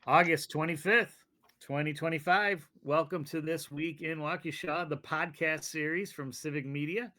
August 25th, 2025. Welcome to This Week in Waukesha, the podcast series from Civic Media,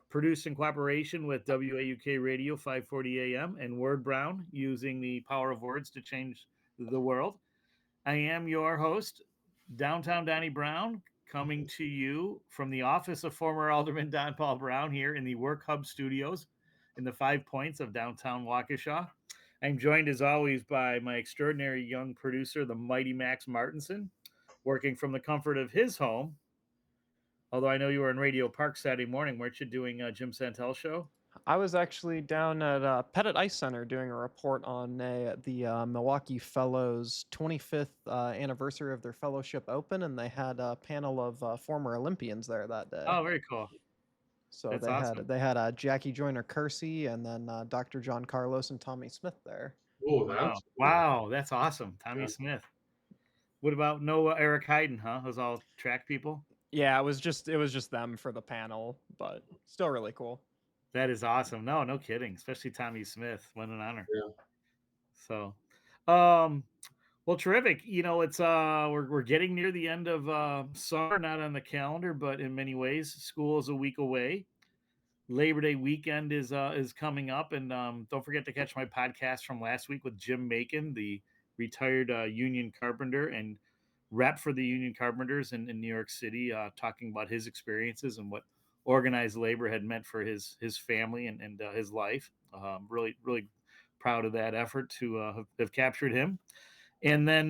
produced in cooperation with WAUK Radio 540 AM and Word Brown, using the power of words to change the world. I am your host, Downtown Donnie Brown, coming to you from the office of former Alderman Don Paul Brown here in the Work Hub Studios in the Five Points of downtown Waukesha. I'm joined as always by my extraordinary young producer, the mighty Max Martinson, working from the comfort of his home. Although I know you were in Radio Park Saturday morning, weren't you doing a Jim Santel show? I was actually down at Pettit Ice Center doing a report on the Milwaukee Fellows' 25th anniversary of their fellowship open, and they had a panel of former Olympians there that day. Oh, very cool. So That's they had awesome. they had Jackie Joyner Kersey and then Dr. John Carlos and Tommy Smith there. Oh, Wow. that's cool. Wow. That's awesome. Tommy Yeah. Smith. What about Noah Eric Hayden, huh? Those all track people? Yeah, it was just them for the panel, but still really cool. That is awesome. No, no kidding. Especially Tommy Smith. What an honor. Yeah. So, um, well, terrific. It's we're getting near the end of summer, not on the calendar, but in many ways, school is a week away. Labor Day weekend is coming up, and don't forget to catch my podcast from last week with Jim Macon, the retired union carpenter and rep for the union carpenters in New York City, talking about his experiences and what organized labor had meant for his family and his life. Really proud of that effort to have captured him. And then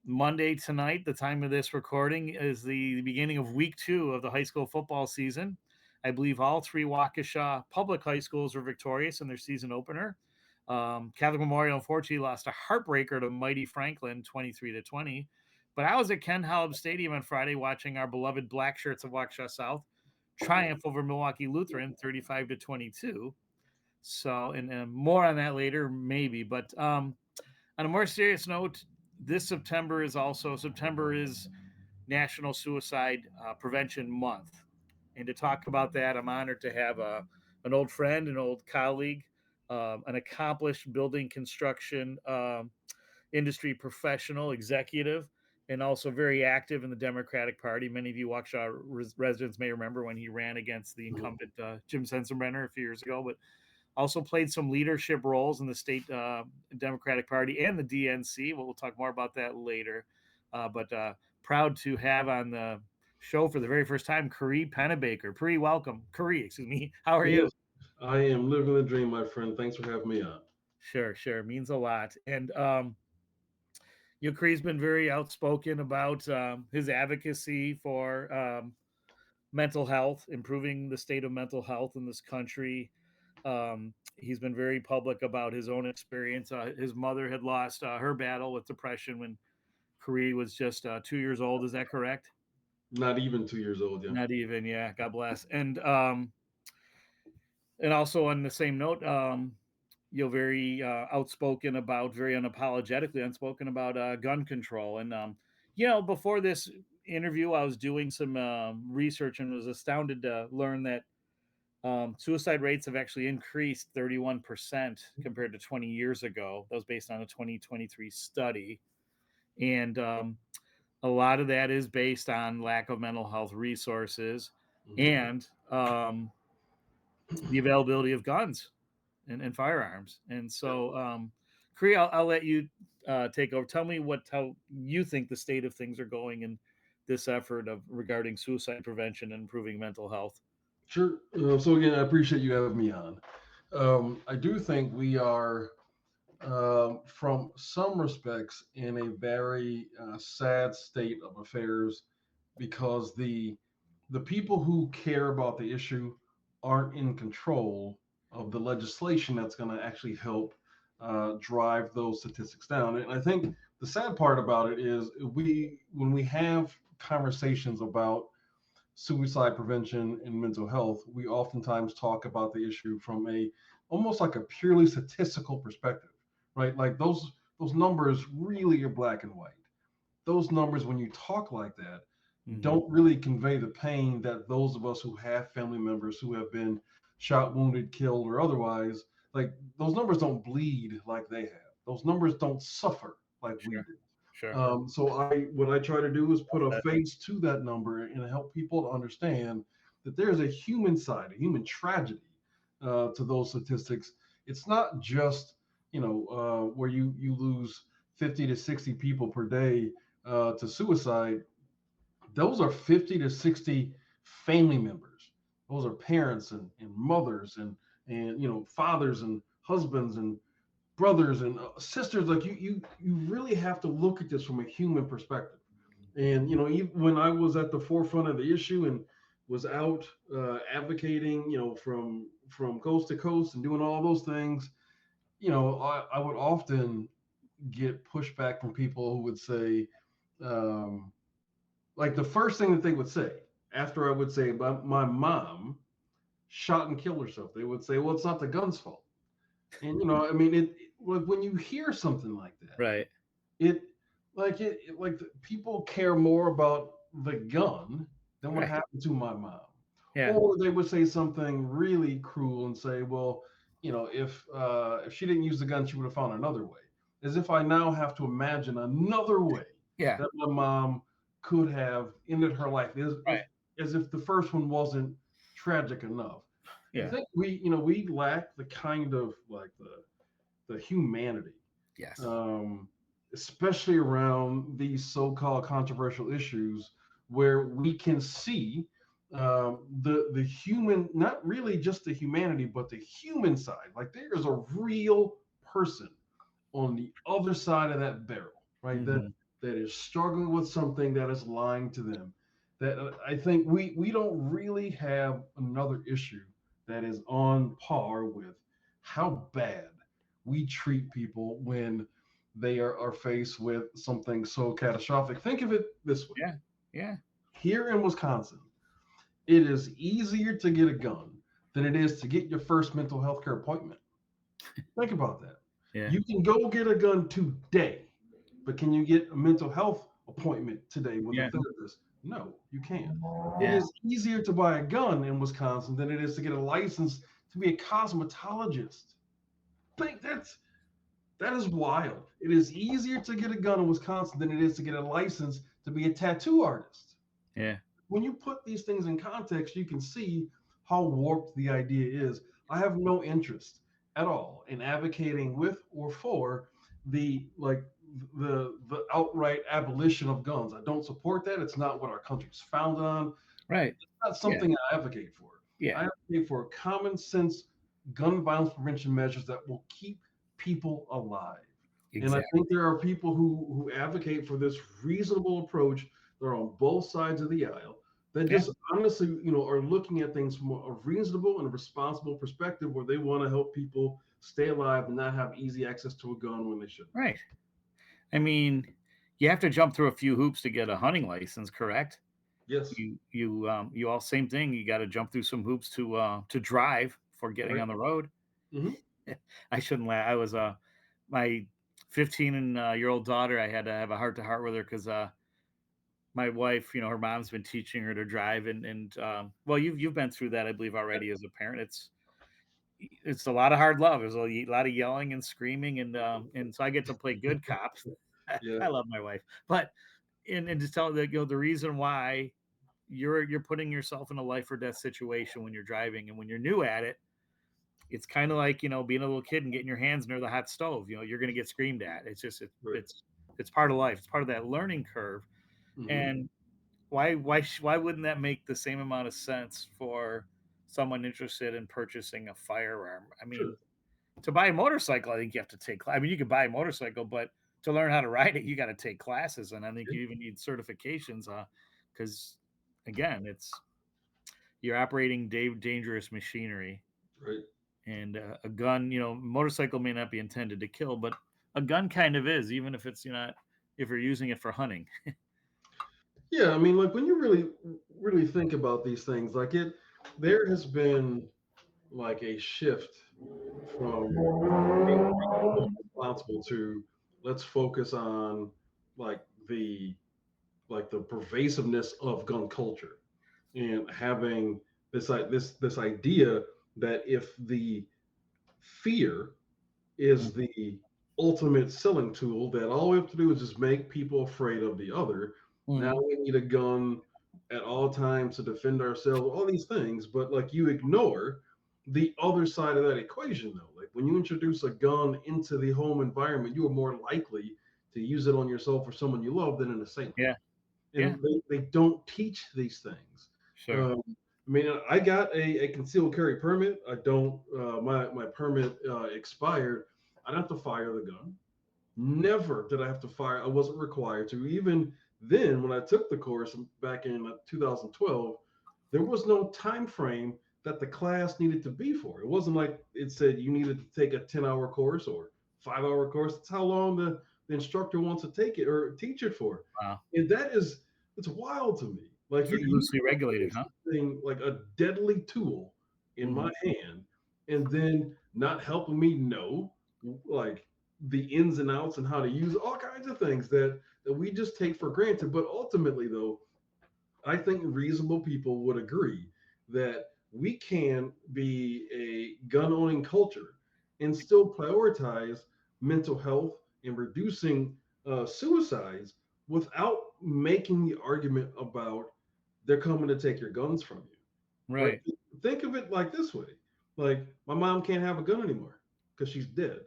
Monday tonight, the time of this recording, is the beginning of week 2 of the high school football season. I believe all 3 Waukesha public high schools were victorious in their season opener. Catholic Memorial unfortunately lost a heartbreaker to mighty Franklin, 23-20. But I was at Ken Haleb Stadium on Friday watching our beloved Black Shirts of Waukesha South triumph over Milwaukee Lutheran, 35-22. So, and more on that later, maybe. But on a more serious note, this September is National Suicide Prevention Month, and to talk about that, I'm honored to have an old friend, an old colleague, an accomplished building construction industry professional, executive, and also very active in the Democratic Party. Many of you Waukesha residents may remember when he ran against the Mhm. incumbent Jim Sensenbrenner a few years ago, but also played some leadership roles in the state Democratic Party and the DNC. We'll talk more about that later. But proud to have on the show for the very first time, Khary Penebaker. Khary, welcome. Khary, excuse me. How are you? Yes, I am living the dream, my friend. Thanks for having me on. Sure. Means a lot. And Khari's been very outspoken about his advocacy for mental health, improving the state of mental health in this country. He's been very public about his own experience. His mother had lost her battle with depression when Khary was just 2 years old. Is that correct? Not even 2 years old, yeah. Not even, yeah. God bless. And also on the same note, you're very outspoken about, very unapologetically outspoken about gun control. And before this interview, I was doing some research and was astounded to learn that suicide rates have actually increased 31% compared to 20 years ago. That was based on a 2023 study. And a lot of that is based on lack of mental health resources Mhm. and the availability of guns and firearms. And Yeah. so, Khary, I'll let you take over. Tell me how you think the state of things are going in this effort of regarding suicide prevention and improving mental health. Sure. So again, I appreciate you having me on. I do think we are, from some respects, in a very sad state of affairs because the people who care about the issue aren't in control of the legislation that's going to actually help drive those statistics down. And I think the sad part about it is when we have conversations about suicide prevention and mental health, we oftentimes talk about the issue from a almost like a purely statistical perspective, right? Like those numbers really are black and white. Those numbers, when you talk like that, Mm-hmm. don't really convey the pain that those of us who have family members who have been shot, wounded, killed, or otherwise, like those numbers don't bleed like they have. Those numbers don't suffer like we Sure. do. Sure. So what I try to do is put a That- face to that number and help people to understand that there's a human side, a human tragedy to those statistics. It's not just where you lose 50 to 60 people per day to suicide. Those are 50 to 60 family members. Those are parents and mothers and fathers and husbands and brothers and sisters. Like you really have to look at this from a human perspective. And even when I was at the forefront of the issue and was out advocating, from coast to coast and doing all those things, I would often get pushback from people who would say, um, like the first thing that they would say after I would say, "But my mom shot and killed herself," they would say, "Well, it's not the gun's fault." And I mean, when you hear something like that, Right. it like people care more about the gun than what Right. happened to my mom. Yeah. Or they would say something really cruel and say, well, if she didn't use the gun, she would have found another way. As if I now have to imagine another way Yeah. that my mom could have ended her life, Right. as if the first one wasn't tragic enough. I Yeah. think we lack the kind of like the humanity, Yes. especially around these so-called controversial issues, where we can see the human, not really just the humanity, but the human side. Like there is a real person on the other side of that barrel, right? Mhm. That is struggling with something that is lying to them. That I think we don't really have another issue that is on par with how bad we treat people when they are faced with something so catastrophic. Think of it this way. Yeah. Yeah. Here in Wisconsin, it is easier to get a gun than it is to get your first mental health care appointment. Think about that. Yeah. You can go get a gun today, but can you get a mental health appointment today with a Yeah. therapist? No, you can't. It Yeah. is easier to buy a gun in Wisconsin than it is to get a license to be a cosmetologist. Think that is wild. It is easier to get a gun in Wisconsin than it is to get a license to be a tattoo artist. Yeah. When you put these things in context, you can see how warped the idea is. I have no interest at all in advocating with or for the outright abolition of guns. I don't support that. It's not what our country's founded on. Right. It's not Yeah. something I advocate for. Yeah. I advocate for common sense gun violence prevention measures that will keep people alive. And I Exactly. think there are people who advocate for this reasonable approach. They're on both sides of the aisle that Yeah. just honestly, are looking at things from a reasonable and a responsible perspective, where they want to help people stay alive and not have easy access to a gun when they shouldn't. Right. I mean, you have to jump through a few hoops to get a hunting license, correct? Yes. You all same thing. You got to jump through some hoops to drive for getting Right. on the road. Hmm. I shouldn't laugh. I was my 15 and year old daughter. I had to have a heart to heart with her because my wife, her mom's been teaching her to drive, and well, you've been through that, I believe, already as a parent. It's a lot of hard love. There's a lot of yelling and screaming, and so I get to play good cop. Yeah. I love my wife, but and to tell that the reason why you're putting yourself in a life or death situation when you're driving, and when you're new at it, it's kind of like being a little kid and getting your hands near the hot stove. You're going to get screamed at. It's just Right. it's part of life. It's part of that learning curve. Hmm. And why wouldn't that make the same amount of sense for someone interested in purchasing a firearm? I mean, Sure. to buy a motorcycle, I think you have to take. I mean, you could buy a motorcycle, but to learn how to ride it, you got to take classes, and I think Yeah. you even need certifications. Because again, you're operating dangerous machinery, Right. and a gun. Motorcycle may not be intended to kill, but a gun kind of is, even if it's not if you're using it for hunting. Yeah, I mean, like when you really think about these things, there has been like a shift from being responsible to let's focus on like the the pervasiveness of gun culture and having this idea that if the fear is the ultimate selling tool that all we have to do is just make people afraid of the other. Now Mhm. we need a gun at all times to defend ourselves, all these things, but like you ignore the other side of that equation though. Like when you introduce a gun into the home environment, you are more likely to use it on yourself or someone you love than an assailant. Yeah. Yeah. And they don't teach these things. Sure. I mean, I got a concealed carry permit. I don't. My permit expired. I don't have to fire the gun. Never did I have to fire. I wasn't required to. Even then, when I took the course back in 2012, there was no time frame that the class needed to be for. It wasn't like it said you needed to take a 10-hour course or 5-hour course. That's how long the instructor wants to take it or teach it for. Wow. And it's wild to me. Like Very you loosely regulated, huh? thing like a deadly tool in Mhm. my hand, and then not helping me know like the ins and outs and how to use all kinds of things that we just take for granted. But ultimately, though, I think reasonable people would agree that we can be a gun owning culture and still prioritize mental health and reducing suicides without making the argument about they're coming to take your guns from you. Like, Right. think of it like this way: like, my mom can't have a gun anymore because she's dead.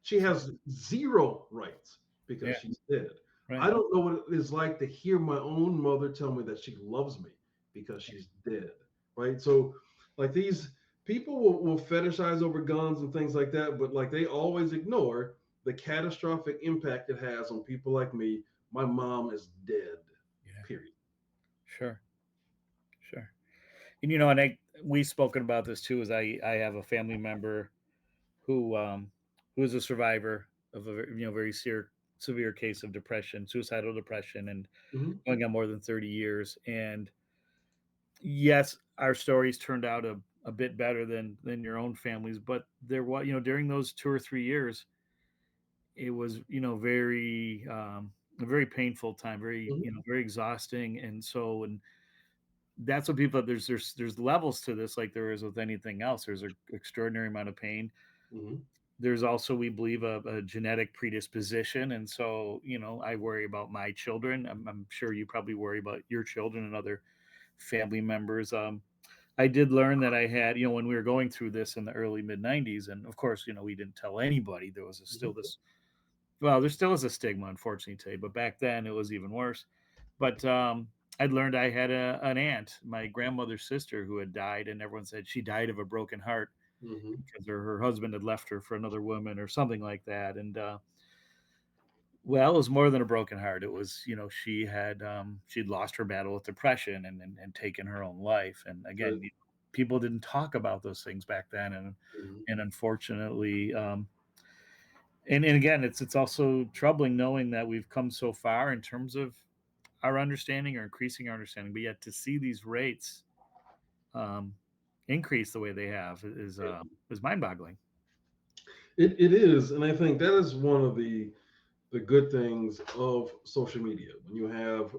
She Sure. has zero rights because Yeah. she's dead. I Right. don't know what it is like to hear my own mother tell me that she loves me because she's dead. Right. So, like, these people will fetishize over guns and things like that, but like they always ignore the catastrophic impact it has on people like me. My mom is dead, Yeah. period. Sure. Sure. And and we've spoken about this too. Is I have a family member who is a survivor of a very severe case of depression, suicidal depression, and Hmm. going on more than 30 years. And yes, our stories turned out a bit better than your own families, but there was during those 2 or 3 years, it was very a very painful time, very Hmm. very exhausting. And that's what people there's levels to this, like there is with anything else. There's an extraordinary amount of pain. Hmm. There's also, we believe, a genetic predisposition. And so I worry about my children. I'm sure you probably worry about your children and other family members. I did learn that I had, when we were going through this in the early mid 90s, and of course, we didn't tell anybody. There was still Hmm. this, well, there still is a stigma, unfortunately, today, but back then it was even worse. But I'd learned I had an aunt, my grandmother's sister, who had died, and everyone said she died of a broken heart Hmm. because her husband had left her for another woman or something like that. And well, it was more than a broken heart. It was, she'd lost her battle with depression and taken her own life. And again, Right. people didn't talk about those things back then. Hmm. And unfortunately, and again, it's also troubling knowing that we've come so far in terms of our understanding or increasing our understanding, but yet to see these rates um, increase the way they have is mind boggling. It is, and I think that is one of the good things of social media. When you have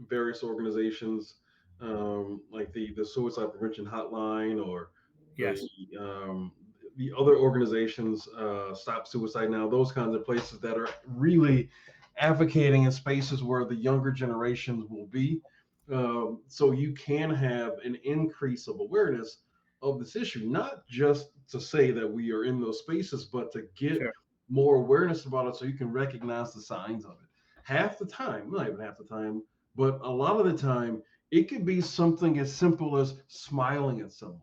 various organizations like the Suicide Prevention Hotline or the Yes. um, the other organizations, Stop Suicide Now, those kinds of places that are really advocating in spaces where the younger generations will be. So you can have an increase of awareness of this issue, not just to say that we are in those spaces, but to get Sure. more awareness about it so you can recognize the signs of it. Half the time, not even half the time, but a lot of the time, it could be something as simple as smiling at someone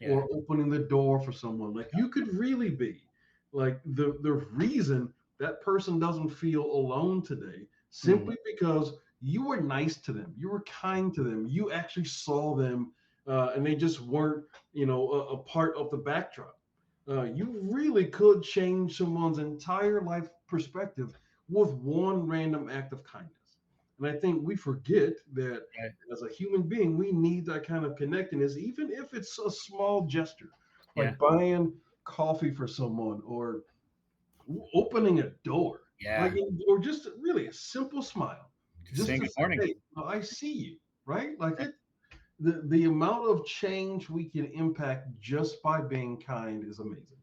Yeah. or opening the door for someone. Like you could really be like the reason that person doesn't feel alone today Mm. simply because you were nice to them, you were kind to them, you actually saw them, and they just weren't, a part of the backdrop. You really could change someone's entire life perspective with one random act of kindness. And I think we forget that Right. as a human being, we need that kind of connectedness, even if it's a small gesture, Yeah. like buying coffee for someone or opening a door, like, Yeah. or just really a simple smile, Just just saying to good say, morning. "Hey, I see you," right? Like Right. the amount of change we can impact just by being kind is amazing.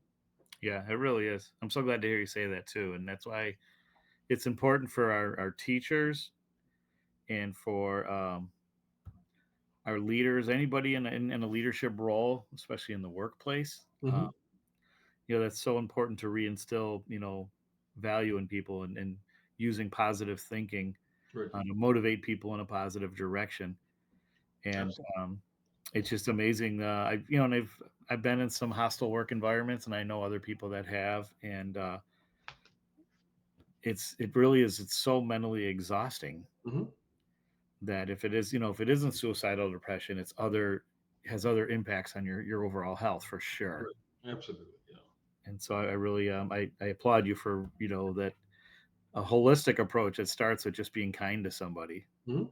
Yeah, it really is. I'm so glad to hear you say that too, and that's why it's important for our teachers and for our leaders, anybody in a leadership role, especially in the workplace. Hmm. That's so important to reinstill, value in people and using positive thinking Right. to motivate people in a positive direction. And Absolutely. it's just amazing. And I've been in some hostile work environments, and I know other people that have, and it really is. It's so mentally exhausting Hmm. that if it isn't suicidal depression, it's other has other impacts on your overall health for sure. Right. Absolutely. Yeah. And so I really I applaud you for that a holistic approach that starts with just being kind to somebody Hmm.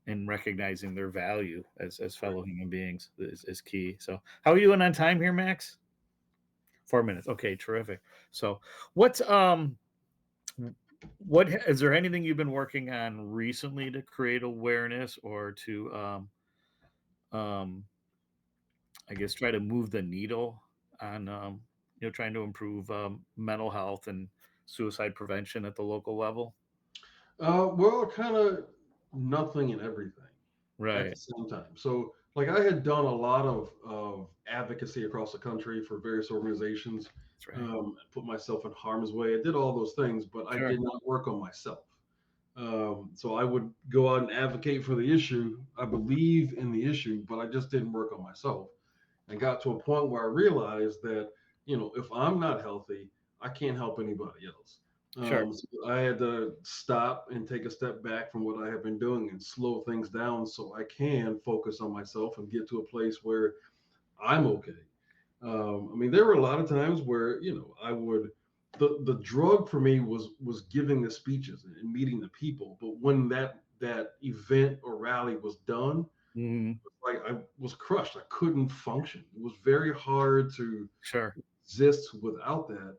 and recognizing their value as Right. fellow human beings is key. So how are you doing on time here, Max? 4 minutes. Okay, terrific. So what's what is there anything you've been working on recently to create awareness or to um I guess try to move the needle on trying to improve mental health and suicide prevention at the local level? Well, kind of nothing and everything at the Right. same time. So, like, I had done a lot of advocacy across the country for various organizations, That's right. put myself in harm's way. I did all those things, but I Sure. did not work on myself. So I would go out and advocate for the issue. I believe in the issue, but I just didn't work on myself. And got to a point where I realized that, if I'm not healthy, I can't help anybody else. Sure. So I had to stop and take a step back from what I have been doing and slow things down so I can focus on myself and get to a place where I'm okay. I mean, there were a lot of times where I would the drug for me was giving the speeches and meeting the people. But when that event or rally was done, Mhm. like I was crushed. I couldn't function. It was very hard to Sure. exist without that.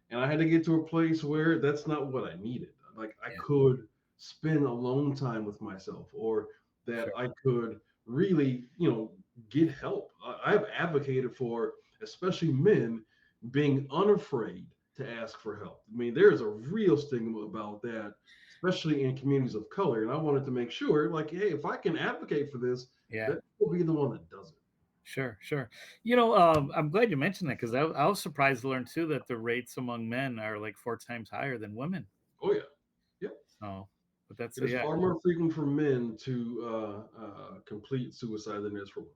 And I had to get to a place where that's not what I needed. Like I Yeah. could spend alone time with myself, or that Sure. I could really, get help. I've advocated for, especially men, being unafraid to ask for help. I mean, there's a real stigma about that, especially in communities of color. And I wanted to make sure, like, hey, if I can advocate for this, Yeah. that will be the one that does it. Sure. Sure. I'm glad you mentioned that because I was surprised to learn too that the rates among men are like 4 times higher than women. Oh yeah, yeah. So, but that's It is yeah, far more frequent for men to complete suicide than it is for women.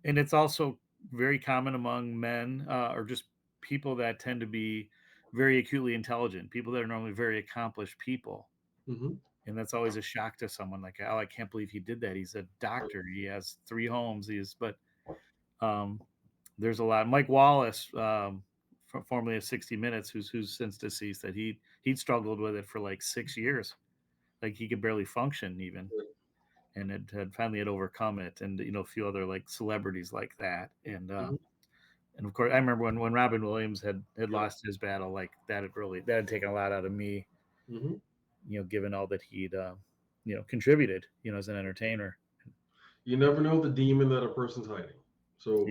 and it's also very common among men or just people that tend to be very acutely intelligent, people that are normally very accomplished people. Hmm. And that's always a shock to someone like, oh, I can't believe he did that. He's a doctor. He has 3 homes. But um, there's a lot. Mike Wallace, formerly of 60 Minutes, who's since deceased, that he'd struggled with it for like 6 years. Like he could barely function even, and it had finally had overcome it. And a few other like celebrities like that. Hmm. And of course, I remember when Robin Williams had Right. lost his battle, like that had taken a lot out of me, Hmm. given all that he'd contributed, as an entertainer. You never know the demon that a person's hiding. Yeah, So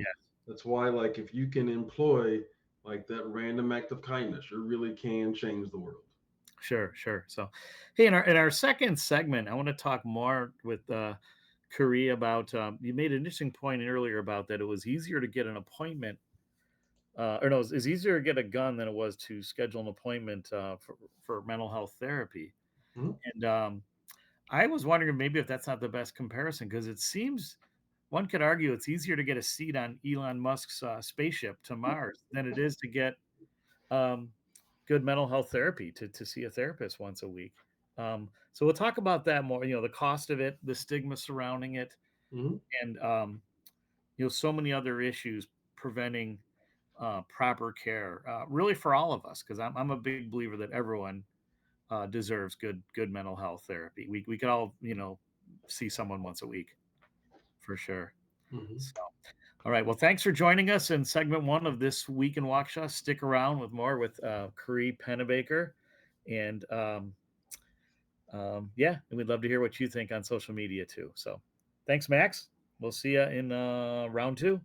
that's why, like, if you can employ like that random act of kindness, you really can change the world. sure, sure. So, hey, in our second segment, I want to talk more with Khary about. You made an interesting point earlier about that it was easier to get an appointment, or no, it's easier to get a gun than it was to schedule an appointment for mental health therapy. Mhm. And I was wondering maybe if that's not the best comparison because it seems one could argue it's easier to get a seat on Elon Musk's spaceship to Mars than it is to get um, good mental health therapy to see a therapist once a week. So we'll talk about that more. The cost of it, the stigma surrounding it, Mhm. and so many other issues preventing proper care, really for all of us. Because I'm a big believer that everyone deserves good mental health therapy. We could all see someone once a week for sure. Mhm. So, all right. Well, thanks for joining us in segment one of this week in Waukesha. Stick around with more with Khary Penebaker, and yeah, and we'd love to hear what you think on social media too. So, thanks, Max. We'll see you in round two.